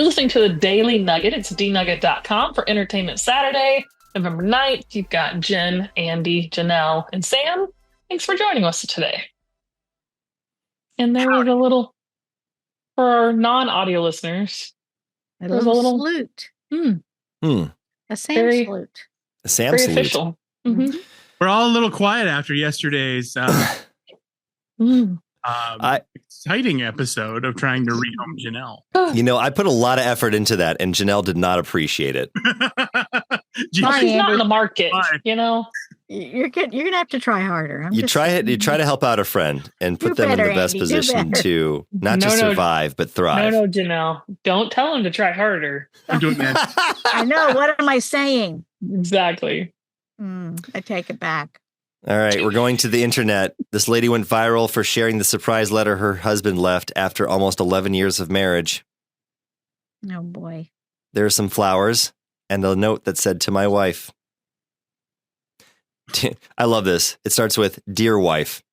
You're listening to the Daily Nugget. It's dnugget.com for Entertainment Saturday, November 9th. You've got Jenn, Andy, Janelle, and Sam. Thanks for joining us today. And there was a little, for our non-audio listeners, a little salute. A Sam salute. A Sam very salute. Official. Mm-hmm. We're all a little quiet after yesterday's exciting episode of trying to rehome Janelle. You know, I put a lot of effort into that, and Janelle did not appreciate it. She's not in the market, you know. You're gonna have to try harder. You try to help out a friend and put them in the best position to not just survive but thrive. No, Janelle, don't tell him to try harder. I'm doing that. I know. What am I saying? Exactly. I take it back. All right, we're going to the internet. This lady went viral for sharing the surprise letter her husband left after almost 11 years of marriage. Oh, boy. There are some flowers and a note that said, "To my wife." I love this. It starts with, "Dear wife."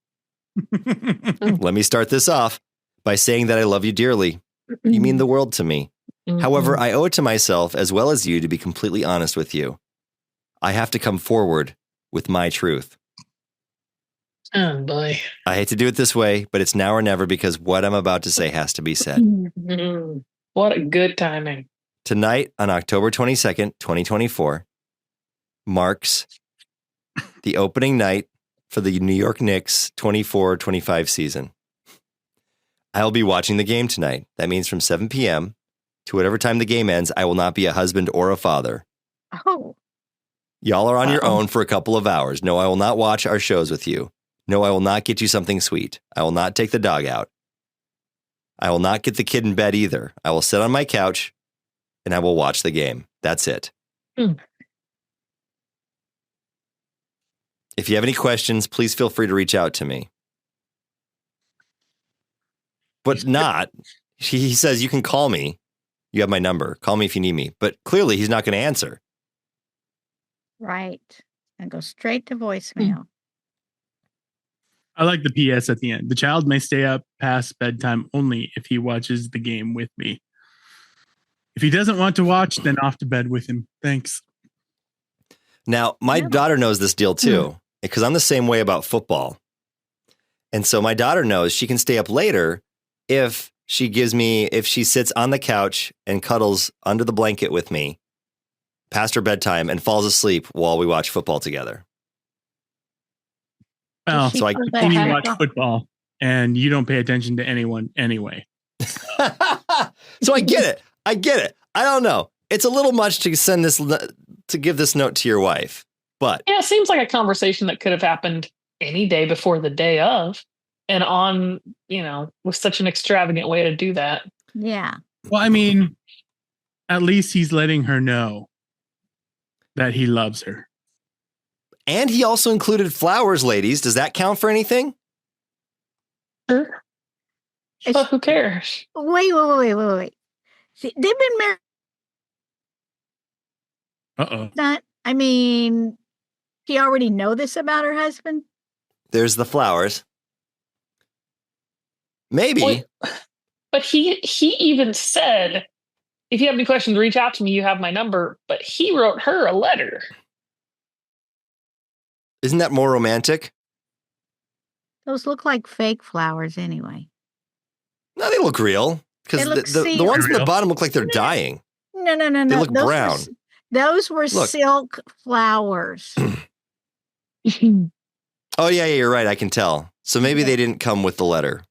Let me start this off by saying that I love you dearly. You mean the world to me. However, I owe it to myself as well as you to be completely honest with you. I have to come forward with my truth. Oh, boy. I hate to do it this way, but it's now or never because what I'm about to say has to be said. What a good timing. Tonight, on October 22nd, 2024, marks the opening night for the New York Knicks 24-25 season. I'll be watching the game tonight. That means from 7 p.m. to whatever time the game ends, I will not be a husband or a father. Oh. Y'all are on your own for a couple of hours. No, I will not watch our shows with you. No, I will not get you something sweet. I will not take the dog out. I will not get the kid in bed either. I will sit on my couch and I will watch the game. That's it. If you have any questions, please feel free to reach out to me. But not. He says, you can call me. You have my number. Call me if you need me. But clearly he's not going to answer. Right. And go straight to voicemail. I like the PS at the end. The child may stay up past bedtime only if he watches the game with me. If he doesn't want to watch, then off to bed with him. Thanks. Now, my daughter knows this deal too, because I'm the same way about football. And so my daughter knows she can stay up later if she sits on the couch and cuddles under the blanket with me past her bedtime and falls asleep while we watch football together. Well, so you watch football and you don't pay attention to anyone anyway. So I get it. I don't know. It's a little much to give this note to your wife, but yeah, it seems like a conversation that could have happened any day before the day of, and on, with such an extravagant way to do that. Yeah. Well, I mean, at least he's letting her know that he loves her. And he also included flowers, ladies. Does that count for anything? Sure. But who cares? Wait. See, they've been married. She already know this about her husband? There's the flowers. Maybe. Well, but he even said, if you have any questions, reach out to me. You have my number. But he wrote her a letter. Isn't that more romantic? Those look like fake flowers anyway. No, they look real. Because the ones in the bottom look like they're dying. No. They look brown. Those were silk flowers. Oh, yeah, you're right. I can tell. So maybe they didn't come with the letter.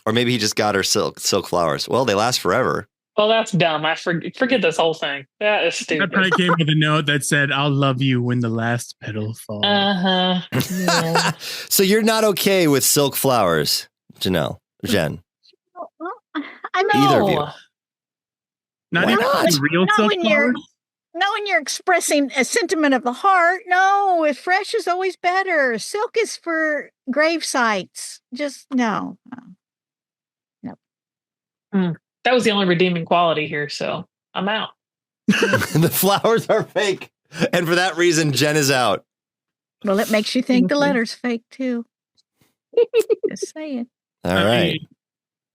Or maybe he just got her silk flowers. Well, they last forever. Well, that's dumb. I forget this whole thing. That is stupid. That probably came with a note that said, "I'll love you when the last petal falls." Yeah. So you're not okay with silk flowers, Jenn? I know. Either of you. Not even real silk flowers? Not when you're expressing a sentiment of the heart. No, fresh is always better. Silk is for grave sites. Just no. That was the only redeeming quality here, so I'm out. The flowers are fake. And for that reason, Jenn is out. Well, it makes you think the letter's fake, too. Just saying. All right.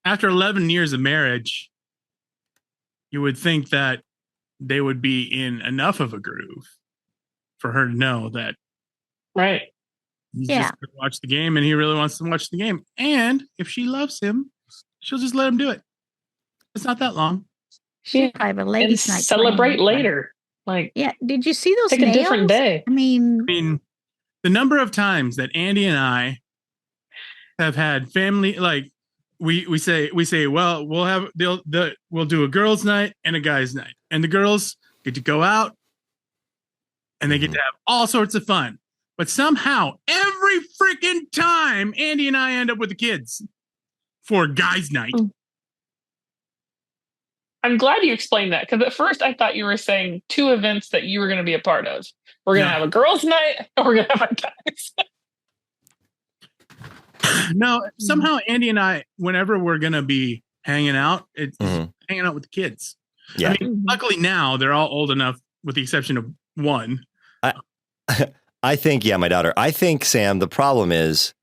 After 11 years of marriage, you would think that they would be in enough of a groove for her to know that Right. he's just going to watch the game and he really wants to watch the game. And if she loves him, she'll just let him do it. It's not that long. She probably have a And ladies' night. celebrate planned. later. Like, Yeah. Did you see those take nails? a different day. I mean, The number of times that Andy and I have had family, like we say, well, we'll do a girls' night and a guys' night, and the girls get to go out and they get to have all sorts of fun. But somehow, every freaking time, Andy and I end up with the kids for guys' night. I'm glad you explained that, because at first I thought you were saying two events that you were going to be a part of. We're going to have a girls' night, or we're going to have a guys' night. No, somehow Andy and I, whenever we're going to be hanging out, it's hanging out with the kids. Yeah. I mean, luckily now they're all old enough, with the exception of one. I think, my daughter. I think, Sam, the problem is,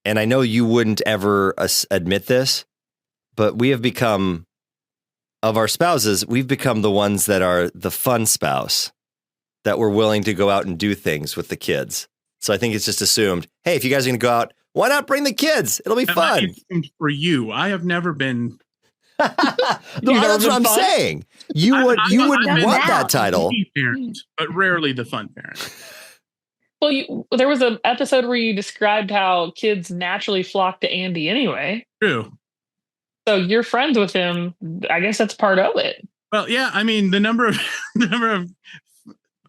and I know you wouldn't ever admit this, but we have become, of our spouses, we've become the ones that are the fun spouse, that we're willing to go out and do things with the kids. So I think it's just assumed, hey, if you guys are going to go out, why not bring the kids? It'll be fun. For you, I have never been. That's what I'm saying. You would want that title, parent, but rarely the fun parent. Well, there was an episode where you described how kids naturally flock to Andy anyway. True. So you're friends with him. I guess that's part of it. Well, yeah. I mean, the number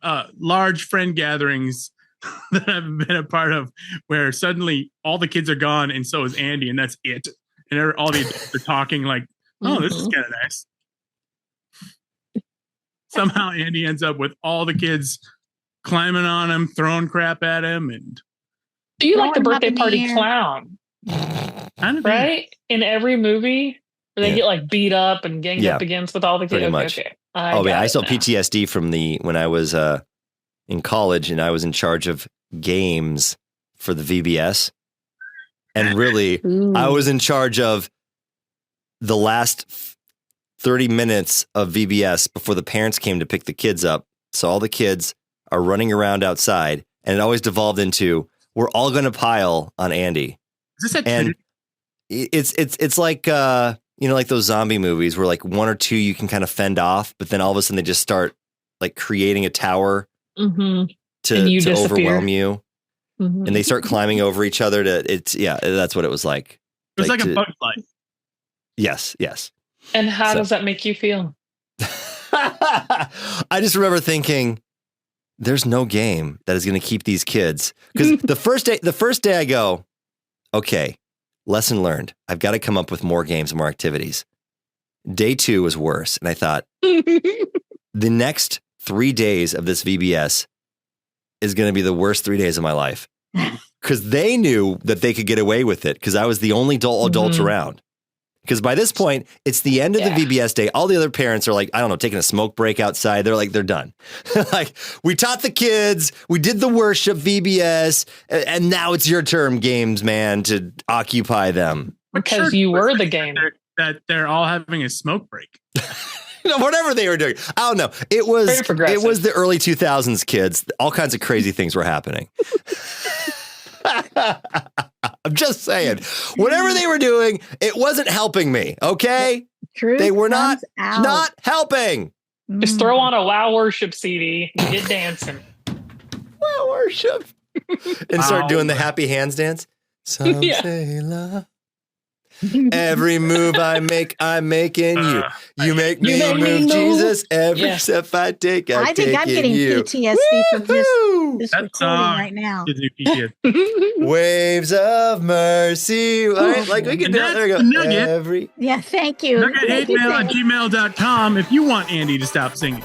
of large friend gatherings that I've been a part of, where suddenly all the kids are gone and so is Andy, and that's it. And all the adults are talking like, "Oh, this is kind of nice." Somehow Andy ends up with all the kids climbing on him, throwing crap at him, and do you like the birthday party clown? Right? In every movie where they get like beat up and ganged up against with all the kids. Pretty much. Okay. I still PTSD from when I was in college and I was in charge of games for the VBS. And really, I was in charge of the last 30 minutes of VBS before the parents came to pick the kids up. So all the kids are running around outside, and it always devolved into, we're all going to pile on Andy. Is this and it's like, like those zombie movies where like one or two you can kind of fend off, but then all of a sudden they just start like creating a tower to overwhelm you. And they start climbing over each other that's what it was like. It was like a bug life. Yes. And how does that make you feel? I just remember thinking, there's no game that is going to keep these kids. Because the first day I go, okay, lesson learned. I've got to come up with more games and more activities. Day 2 was worse. And I thought, the next 3 days of this VBS is going to be the worst 3 days of my life. Because they knew that they could get away with it because I was the only adult around. Because by this point, it's the end of the VBS day. All the other parents are like, I don't know, taking a smoke break outside. They're like, they're done. Like, we taught the kids, we did the worship VBS, and now it's your turn, games, man, to occupy them. Because you were the game. That they're all having a smoke break. Whatever they were doing. I don't know. It was the early 2000s, kids. All kinds of crazy things were happening. I'm just saying, whatever they were doing, it wasn't helping me. Okay. Truth they were not helping. Just throw on a WoW worship CD and get dancing. WoW worship. And start doing the happy hands dance. Some say love. Every move I make, I'm making you. You make me move, Jesus. Every step I take, I think I'm getting PTSD from this recording right now. Waves of mercy. All right, like we can do it. There we go. Nugget. Thank you. Nugget@gmail.com if you want Andy to stop singing.